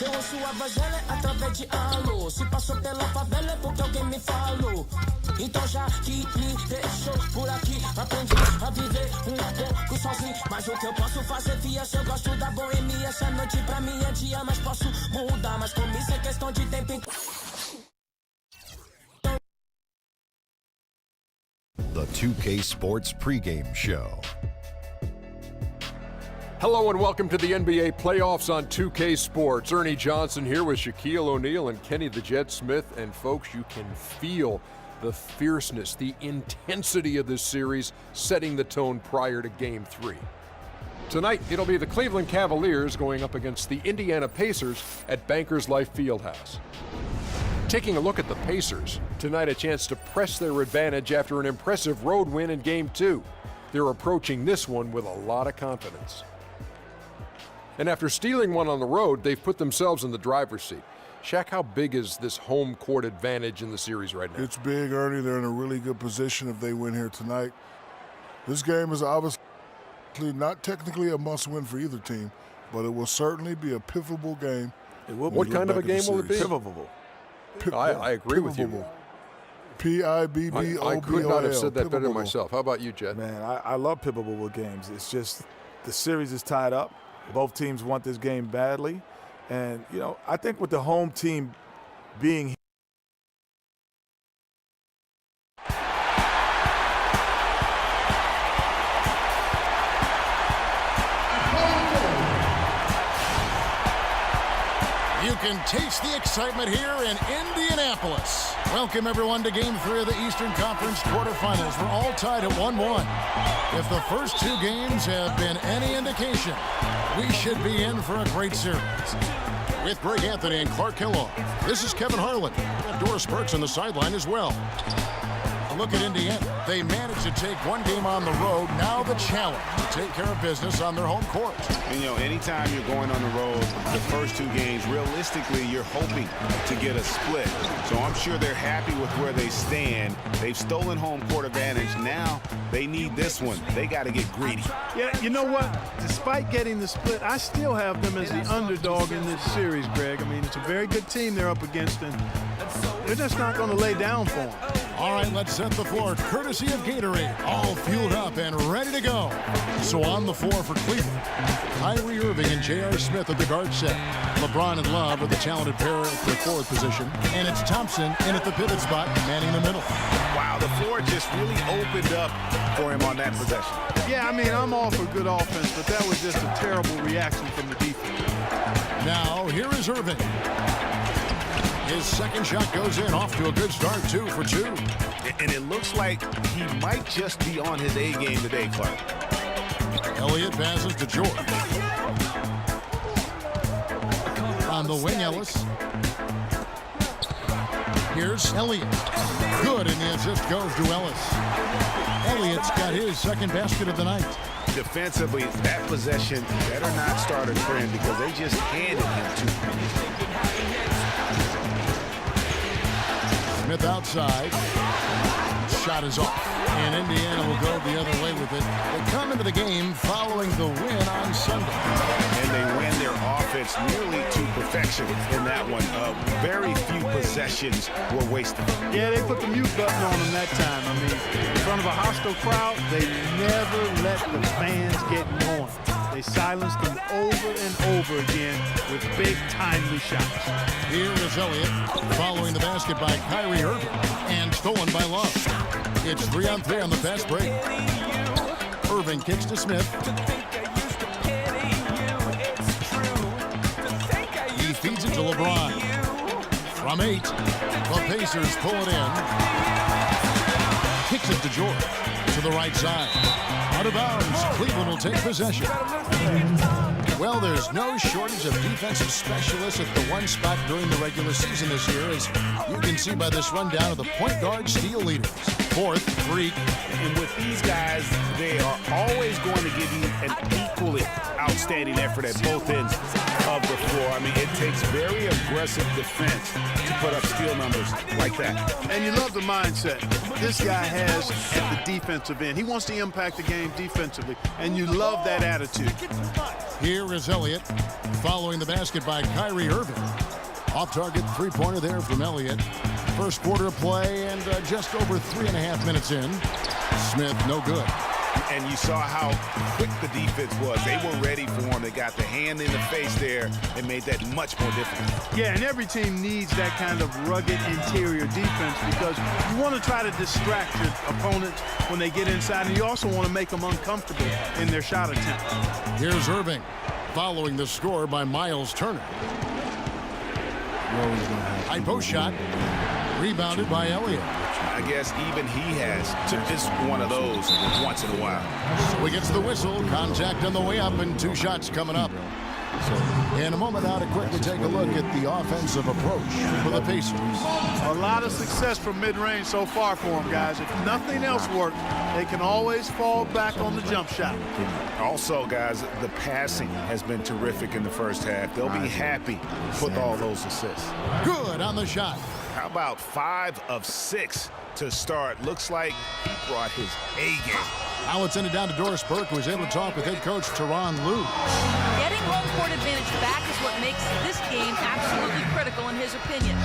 Eu ouço a voz dela através de alô. Se passou pela favela é porque alguém me falou. Então já que me deixou por aqui, aprendi a viver pouco sozinho. Mas o que eu posso fazer, fia, se eu gosto da boemia. Essa noite pra mim é dia, mas posso mudar. Mas como isso é questão de tempo. The 2K Sports pregame show. Hello and welcome to the NBA playoffs on 2K Sports. Ernie Johnson here with Shaquille O'Neal and Kenny the Jet Smith. And folks, you can feel the fierceness, the intensity of this series setting the tone prior to Game 3. Tonight, it'll be the Cleveland Cavaliers going up against the Indiana Pacers at Bankers Life Fieldhouse. Taking a look at the Pacers, tonight a chance to press their advantage after an impressive road win in Game 2. They're approaching this one with a lot of confidence. And after stealing one on the road, they've put themselves in the driver's seat. Shaq, how big is this home court advantage in the series right now? It's big, Ernie. They're in a really good position if they win here tonight. This game is obviously not technically a must-win for either team, but it will certainly be a pivotal game. What kind of a game will it be? Pivotal. I agree with you. P-I-B-B-O-B-O-L. I could not have said that better myself. How about you, Jet? Man, I love pivotal games. It's just the series is tied up. Both teams want this game badly. And, you know, I think with the home team being You can taste the excitement here in Indianapolis. Welcome, everyone, to Game 3 of the Eastern Conference quarterfinals. We're all tied at 1-1. If the first two games have been any indication, we should be in for a great series. With Greg Anthony and Clark Kellogg, this is Kevin Harlan. Doris Burks on the sideline as well. A look at Indiana. They managed to take one game on the road. Now the challenge to take care of business on their home court. And, you know, anytime you're going on the road, the first two games, realistically, you're hoping to get a split. So I'm sure they're happy with where they stand. They've stolen home court advantage. Now they need this one. They got to get greedy. Yeah, you know what? Despite getting the split, I still have them as the underdog in this series, Greg. I mean, it's a very good team they're up against, and they're just not going to lay down for them. All right, let's set the floor courtesy of Gatorade. All fueled up and ready to go. So on the floor for Cleveland, Kyrie Irving and J.R. Smith at the guard set. LeBron and Love with the talented pair at the forward position. And it's Thompson in at the pivot spot, manning the middle. Wow, the floor just really opened up for him on that possession. Yeah, I mean, I'm all for good offense, but that was just a terrible reaction from the defense. Now, here is Irving. His second shot goes in, off to a good start, 2 for 2. And it looks like he might just be on his A game today, Clark. Elliott passes to George. On the wing, Ellis. Here's Elliott. Good, and the assist goes to Ellis. Elliott's got his second basket of the night. Defensively, that possession better not start a trend because they just handed him too many. Smith outside. Shot is off. And Indiana will go the other way with it. They come into the game following the win on Sunday. And they win their offense nearly to perfection in that one. Very few possessions were wasted. Yeah, they put the mute button on them that time. I mean, in front of a hostile crowd, they never let the fans get going. They silenced them over and over again with big, timely shots. Here is Elliott following the basket by Kyrie Irving and stolen by Love. It's 3-on-3 on the fast break. Irving kicks to Smith. He feeds it to LeBron. From 8, the Pacers pull it in. Kicks it to George to the right side. Out of bounds, Cleveland will take possession. Well, there's no shortage of defensive specialists at the one spot during the regular season this year, as you can see by this rundown of the point guard steal leaders. Fourth, Greek. And with these guys, they are always going to give you an equally outstanding effort at both ends of the floor. I mean, it takes very aggressive defense to put up steal numbers like that. And you love the mindset this guy has at the defensive end. He wants to impact the game defensively, and you love that attitude. Here is Elliott following the basket by Kyrie Irving. Off-target three-pointer there from Elliott. First quarter of play and just over 3.5 minutes in. Smith, no good. And you saw how quick the defense was. They were ready for him. They got the hand in the face there and made that much more difficult. Yeah, and every team needs that kind of rugged interior defense because you want to try to distract your opponents when they get inside, and you also want to make them uncomfortable in their shot attempt. Here's Irving following the score by Miles Turner. High post shot. Rebounded by Elliott. I guess even he has just one of those once in a while. So he gets the whistle. Contact on the way up and 2 shots coming up. In a moment now to quickly take a look at the offensive approach for the Pacers. A lot of success from mid-range so far for them, guys. If nothing else works, they can always fall back on the jump shot. Also, guys, the passing has been terrific in the first half. They'll be happy with all those assists. Good on the shot. How about 5 of 6 to start? Looks like he brought his A game. Now let's send it down to Doris Burke, who was able to talk with head coach Tyronn Lue. Getting home court advantage back is what makes this game absolutely critical in his opinion.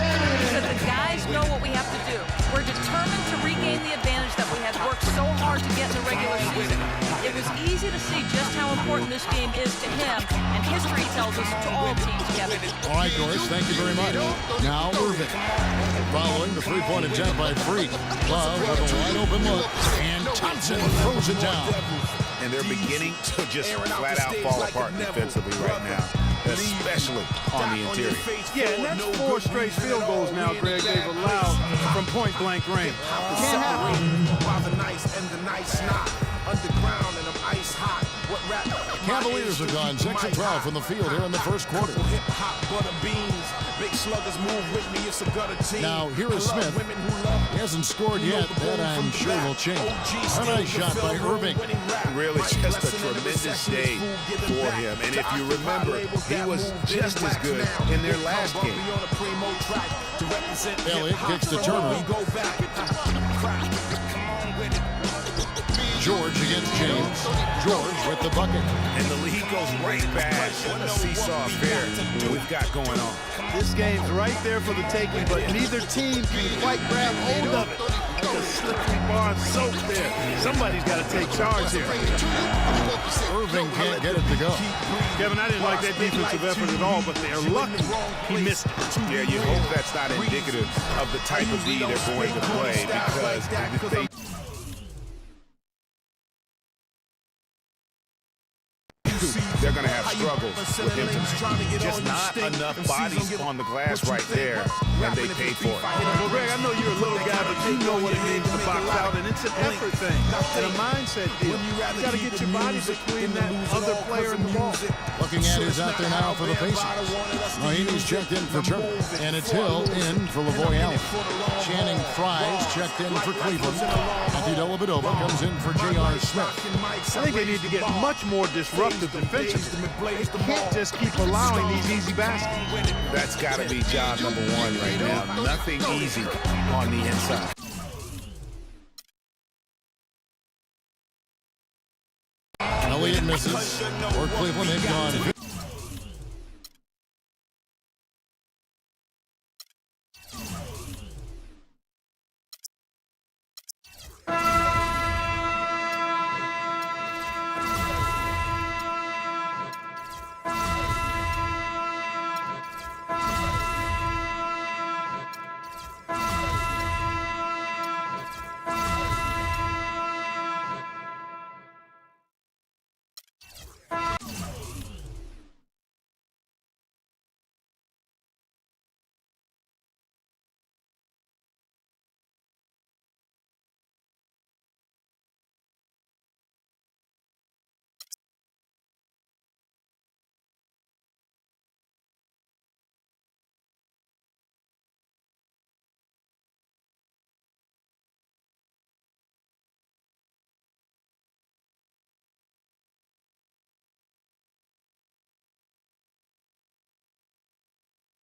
Because the guys know what we have to do. We're determined to regain the advantage that we had worked so hard to get in the regular season. It was easy to see just how important this game is to him, and history tells us to all teams together. All right, Doris, thank you very much. Now Irving. Following the three-point attempt by Freak. Love with a wide-open look, and Thompson throws it down. And they're beginning to just flat-out fall apart defensively right now, especially on the interior. Yeah, and that's 4 straight field goals now, Greg, they've allowed from point-blank range. Can't happen. Cavaliers have gone 6 of 12 from the field here in the first quarter. Now, here is Smith. He hasn't scored yet. That, I'm sure, will change. A nice shot by Irving. Really just a tremendous day for him. And if you remember, he was just as good in their last game. Elliott kicks to Turner. George against James. George with the bucket. And the lead goes right back. What a seesaw affair we've got going on. This game's right there for the taking, but neither team can quite grab hold of it. Like a slippery bar of soap there. Somebody's got to take charge here. Irving can't get it to go. Kevin, I didn't like that defensive effort at all, but they're lucky he missed it. Yeah, you hope that's not indicative of the type of D they're going to play, because if they they're going to have struggles with him tonight. Just not enough bodies on the glass right there, and they paid for it. Well, Greg, I know you're a little guy, but you know what it means to box out, and it's an effort thing and a mindset deal. You got to get your body between that other player and the ball. Looking at is out there now for the Pacers. Mahinmi's checked in for Turner, and it's Hill in for Lavoy Allen. Channing Fries checked in for Cleveland. Matthew Dellavedova comes in for J.R. Smith. I think they need to get much more disruptive defensively. They can't just keep allowing these easy baskets. That's got to be job number 1 right now. Nothing easy on the inside. Elliott misses. For Cleveland, they've gone